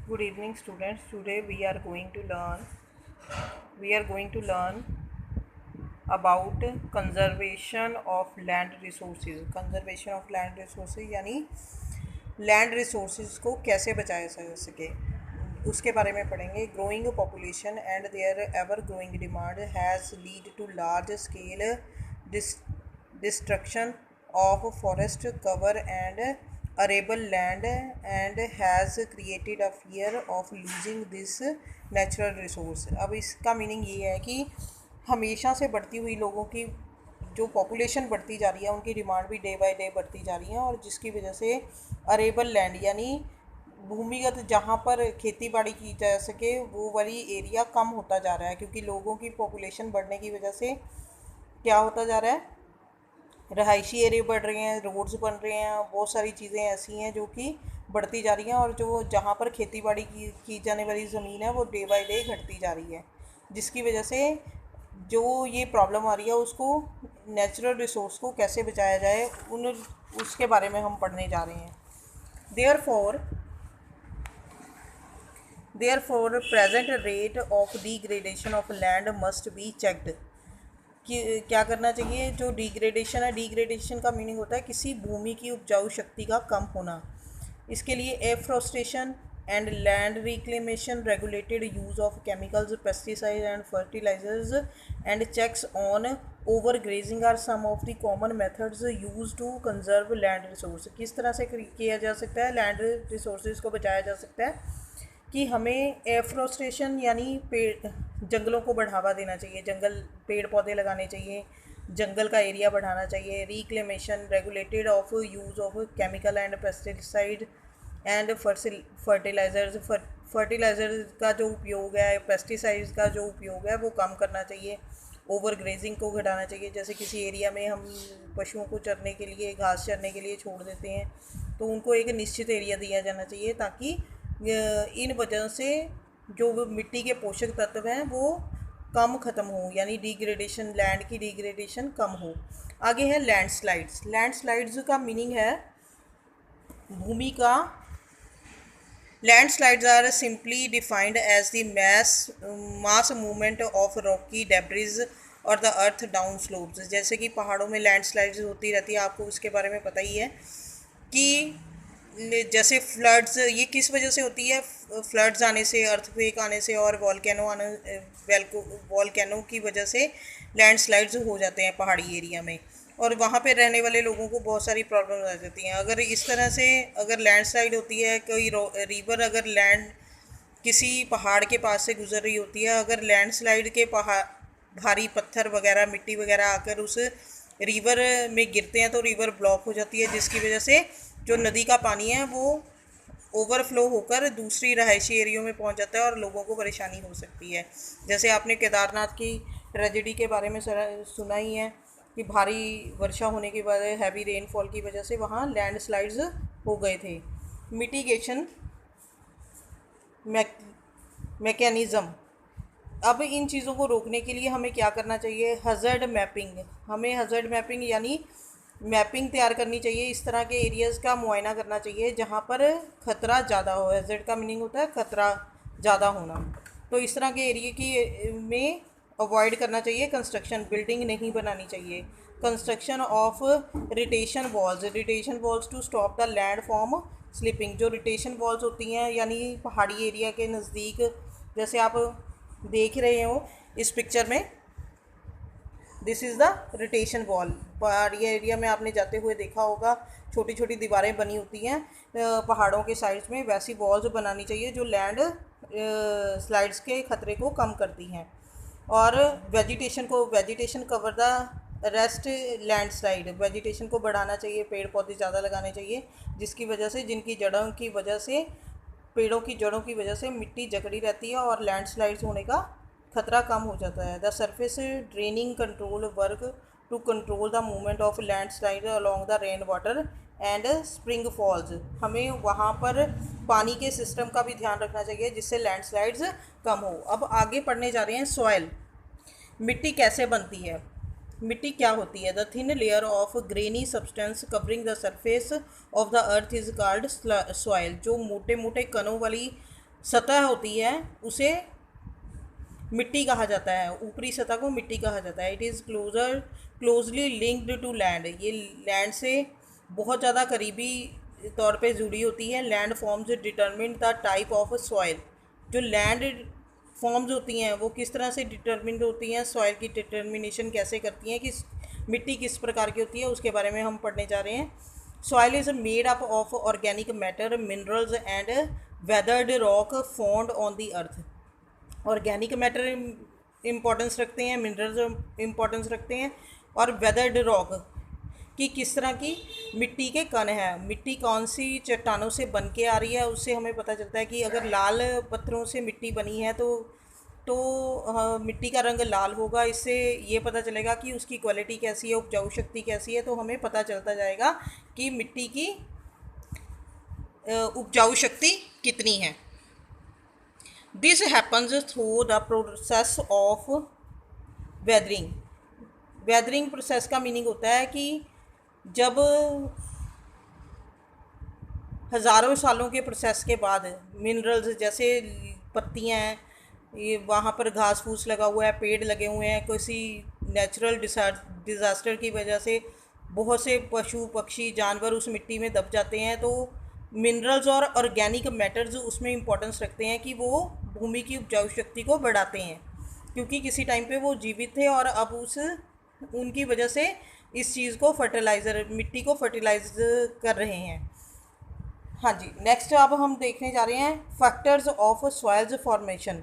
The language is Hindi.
Good evening, students. Today we are going to learn about conservation of land resources. Conservation of land resources यानी लैंड रिसोर्सेज को कैसे बचाया जा सके उसके बारे में पढ़ेंगे. Growing population and their ever growing demand has lead to large scale destruction of forest cover and arable land and has created a fear of losing this natural resource. अब इसका मीनिंग ये है कि हमेशा से बढ़ती हुई लोगों की जो पॉपुलेशन बढ़ती जा रही है उनकी डिमांड भी डे बाय डे बढ़ती जा रही है और जिसकी वजह से अरेबल लैंड यानी भूमिगत जहाँ पर खेती बाड़ी की जा सके वो वाली एरिया कम होता जा रहा है क्योंकि लोगों की पॉपुलेशन बढ़ने की वजह से क्या होता जा रहा है, रहायशी एरिया बढ़ रहे हैं, रोड्स बन रहे हैं, बहुत सारी चीज़ें ऐसी हैं जो कि बढ़ती जा रही हैं और जो जहाँ पर खेती बाड़ी की जाने वाली ज़मीन है वो डे बाय डे घटती जा रही है, जिसकी वजह से जो ये प्रॉब्लम आ रही है उसको नेचुरल रिसोर्स को कैसे बचाया जाए उसके बारे में हम पढ़ने जा रहे हैं. Therefore present rate of degradation of land must be checked. कि क्या करना चाहिए. जो डिग्रेडेशन है, डिग्रेडेशन का मीनिंग होता है किसी भूमि की उपजाऊ शक्ति का कम होना. इसके लिए afforestation and land reclamation, regulated use of chemicals, pesticide and fertilisers and checks on over grazing are some of the common methods use to conserve land resource. किस तरह से किया जा सकता है, लैंड रिसोर्सेज को बचाया जा सकता है कि हमें एफ्रोस्टेशन यानी पेड़ जंगलों को बढ़ावा देना चाहिए, जंगल पेड़ पौधे लगाने चाहिए, जंगल का एरिया बढ़ाना चाहिए. Reclamation, regulated of use of chemical and pesticide and fertilisers, fertiliser का जो उपयोग है, पेस्टिसाइड्स का जो उपयोग है वो कम करना चाहिए. ओवर ग्रेजिंग को घटाना चाहिए. जैसे किसी एरिया में हम पशुओं को चरने के लिए, घास चरने के लिए छोड़ देते हैं तो उनको एक निश्चित एरिया दिया जाना चाहिए ताकि इन वजह से जो मिट्टी के पोषक तत्व हैं वो कम ख़त्म हो, यानी डिग्रेडेशन, लैंड की डिग्रेडेशन कम हो. आगे है लैंडस्लाइड्स. लैंडस्लाइड्स का मीनिंग है भूमि का. Landslides are simply defined as the mass movement of rocky debris और द अर्थ डाउन स्लोप्स. जैसे कि पहाड़ों में लैंडस्लाइड्स होती रहती है, आपको उसके बारे में पता ही है कि जैसे फ्लड्स, ये किस वजह से होती है, फ्लड्स आने से, अर्थक्वेक आने से और वॉल्केनो की वजह से लैंडस्लाइड्स हो जाते हैं पहाड़ी एरिया में और वहाँ पे रहने वाले लोगों को बहुत सारी प्रॉब्लम आ जाती हैं. अगर इस तरह से अगर लैंडस्लाइड होती है, कोई रिवर अगर लैंड किसी पहाड़ के पास से गुजर रही होती है, अगर लैंडस्लाइड के भारी पत्थर वगैरह, मिट्टी वगैरह आकर उस रिवर में गिरते हैं तो रिवर ब्लॉक हो जाती है, जिसकी वजह से जो नदी का पानी है वो ओवरफ्लो होकर दूसरी रहायशी एरियो में पहुंच जाता है और लोगों को परेशानी हो सकती है. जैसे आपने केदारनाथ की ट्रेजेडी के बारे में सुना ही है कि भारी वर्षा होने के बाद, हैवी रेनफॉल की वजह से वहाँ लैंडस्लाइड्स हो गए थे. Mitigation mechanism. अब इन चीज़ों को रोकने के लिए हमें क्या करना चाहिए, हज़ार्ड मैपिंग. हमें हज़ार्ड मैपिंग यानी मैपिंग तैयार करनी चाहिए. इस तरह के एरियाज़ का मुआयना करना चाहिए जहाँ पर ख़तरा ज़्यादा हो. हज़ार्ड का मीनिंग होता है ख़तरा ज़्यादा होना. तो इस तरह के एरिया की में अवॉइड करना चाहिए. कंस्ट्रक्शन, बिल्डिंग नहीं बनानी चाहिए. Construction of retention walls to stop the land from slipping. जो रिटेशन वॉल्स होती हैं यानी पहाड़ी एरिया के नज़दीक, जैसे आप देख रहे हो इस पिक्चर में, this is the retention wall. पहाड़ी एरिया में आपने जाते हुए देखा होगा छोटी छोटी दीवारें बनी होती हैं पहाड़ों के साइड्स में. वैसी वॉल्स बनानी चाहिए जो लैंड स्लाइड्स के ख़तरे को कम करती हैं. और vegetation cover the rest landslide. Vegetation को बढ़ाना चाहिए, पेड़ पौधे ज़्यादा लगाने चाहिए जिसकी वजह से, जिनकी जड़ों की वजह से, पेड़ों की जड़ों की वजह से मिट्टी जकड़ी रहती है और लैंडस्लाइड्स होने का खतरा कम हो जाता है. The surface draining control work to control the movement of landslide along the rain water and spring falls. हमें वहाँ पर पानी के सिस्टम का भी ध्यान रखना चाहिए जिससे लैंडस्लाइड्स कम हो. अब आगे पढ़ने जा रहे हैं सॉइल. मिट्टी कैसे बनती है, मिट्टी क्या होती है. The thin layer of granny substance covering the surface of the earth is called soil. जो मोटे मोटे कणों वाली सतह होती है उसे मिट्टी कहा जाता है, ऊपरी सतह को मिट्टी कहा जाता है। It is closely linked to land, ये लैंड से बहुत ज़्यादा करीबी तौर पे जुड़ी होती है। Land forms determine the type of soil, जो लैंड फॉर्म्स होती हैं वो किस तरह से डिटरमिन होती हैं, सॉइल की डिटर्मिनेशन कैसे करती हैं कि मिट्टी किस प्रकार की होती है, उसके बारे में हम पढ़ने जा रहे हैं। Soil is made up of organic matter, minerals and weathered rock found on the earth. Organic matter importance रखते हैं, मिनरल्स इम्पोर्टेंस रखते हैं, और वेदर्ड रॉक कि किस तरह की मिट्टी के कण हैं, मिट्टी कौन सी चट्टानों से बन के आ रही है, उससे हमें पता चलता है कि अगर लाल पत्थरों से मिट्टी बनी है तो मिट्टी का रंग लाल होगा। इससे ये पता चलेगा कि उसकी क्वालिटी कैसी है, उपजाऊ शक्ति कैसी है, तो हमें पता चलता जाएगा कि मिट्टी की उपजाऊ शक्ति कितनी है। This happens through the process of weathering. Weathering process का मीनिंग होता है कि जब हज़ारों सालों के प्रोसेस के बाद मिनरल्स जैसे पत्तियां हैं, ये वहाँ पर घास फूस लगा हुआ है, पेड़ लगे हुए हैं, किसी नेचुरल डिज़ास्टर की वजह से बहुत से पशु पक्षी जानवर उस मिट्टी में दब जाते हैं, तो मिनरल्स और ऑर्गेनिक मैटर्स उसमें इम्पोर्टेंस रखते हैं कि वो भूमि की उपजाऊ शक्ति को बढ़ाते हैं, क्योंकि किसी टाइम पे वो जीवित थे और अब उनकी वजह से इस चीज़ को मिट्टी को फर्टिलाइज कर रहे हैं। हाँ जी, नेक्स्ट अब हम देखने जा रहे हैं फैक्टर्स ऑफ सॉइल्स फॉर्मेशन।